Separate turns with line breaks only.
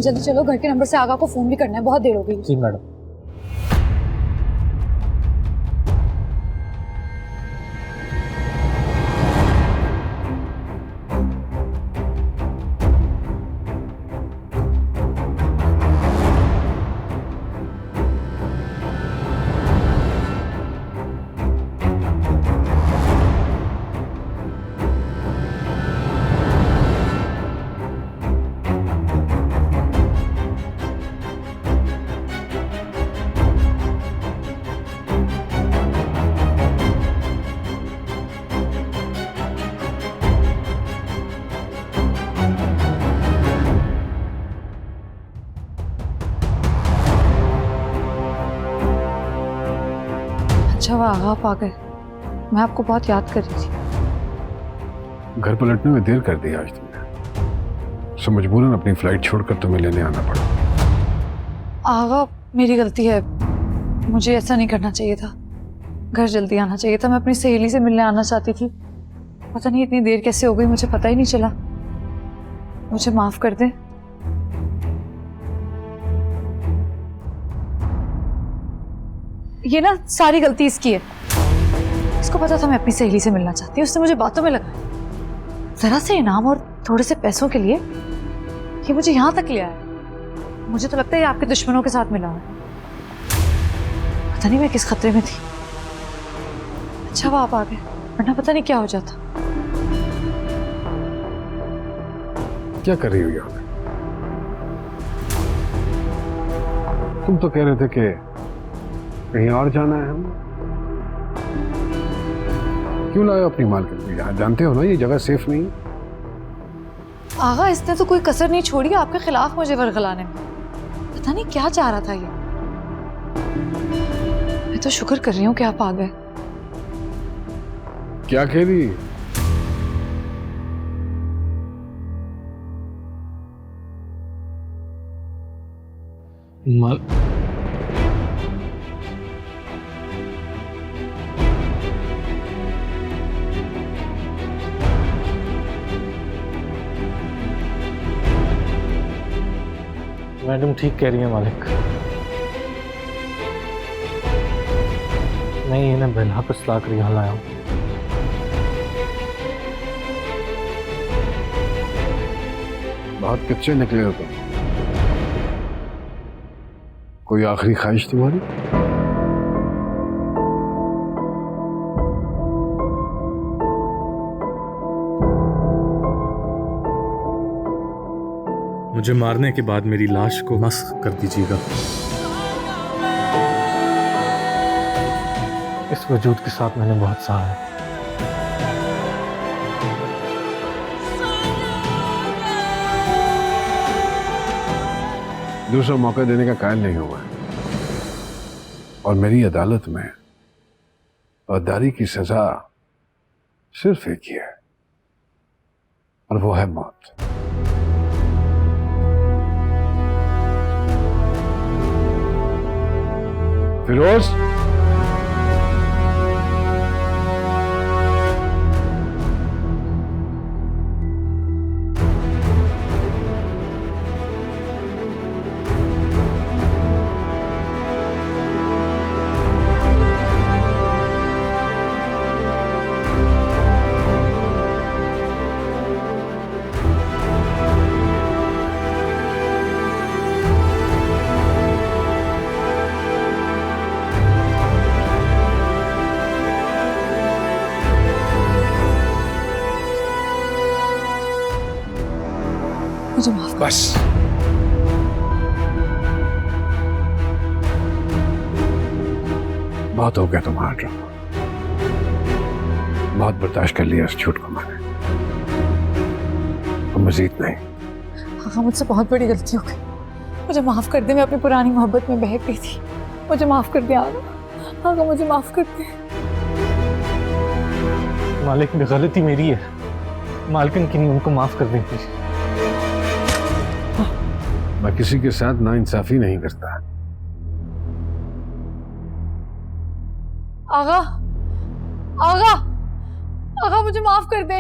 जल्दी चलो, घर के नंबर से आगा को फोन भी करना है, बहुत देर हो गई।
जी मैडम।
अच्छा हुआ आगा आप आ गए, मैं आपको बहुत याद कर रही थी।
घर पलटने में देर कर दी आज तुमने, सो मजबूरन अपनी फ्लाइट छोड़कर तुम्हें लेने आना पड़ा।
आगा मेरी गलती है, मुझे ऐसा नहीं करना चाहिए था, घर जल्दी आना चाहिए था। मैं अपनी सहेली से मिलने आना चाहती थी, पता नहीं इतनी देर कैसे हो गई, मुझे पता ही नहीं चला। मुझे माफ कर दे। ये ना सारी गलती इसकी है, इसको पता था मैं अपनी सहेली से मिलना चाहती हूँ, उसने मुझे बातों में लगाया। जरा से इनाम और थोड़े से पैसों के लिए ये मुझे यहाँ तक ले आया। मुझे तो लगता है ये आपके दुश्मनों के साथ मिला है। पता नहीं मैं किस खतरे में थी। अच्छा वो आप आ गए, वरना पता नहीं क्या हो जाता।
क्या कर रही हो यहाँ पे? तुम तो कह रहे थे कि कहीं और जाना है। हम क्यों लाए अपनी मालकिन को यहाँ? जानते हो ना ये जगह सेफ नहीं है।
आगा इसने तो कोई कसर नहीं छोड़ी आपके खिलाफ मुझे वर्गलाने में। पता नहीं क्या चाह रहा था ये। मैं तो शुक्र कर रही हूँ कि आप आ गए।
क्या कह रही?
मैडम ठीक कह रही है मालिक, मैं इन्हें बेला फुसला कर यहाँ लाया हूँ।
बहुत कच्चे निकले हो तुम। कोई आखिरी ख्वाहिश तुम्हारी?
मुझे मारने के बाद मेरी लाश को मस्ख कर दीजिएगा।
इस वजूद के साथ मैंने बहुत सहा है।
दूसरा मौका देने का कायल नहीं हुआ, और मेरी अदालत में गद्दारी की सजा सिर्फ एक ही है, और वो है मौत। फिरोज,
मुझे माफ कर।
बस बहुत हो गया तुम्हारा ड्रामा। बहुत बर्दाश्त कर लिया इस झूठ को मैंने, और मजीद नहीं।
हाँ मुझसे बहुत बड़ी गलती हो गई, मुझे माफ कर दे। मैं अपनी पुरानी मोहब्बत में बहक गई थी, मुझे माफ कर दे आगा। आगा मुझे माफ कर दे।
मालिक में गलती मेरी है, मालकिन की नहीं, उनको माफ कर दें।
मैं किसी के साथ नाइंसाफी नहीं करता।
आगा, आगा, आगा मुझे माफ कर दे।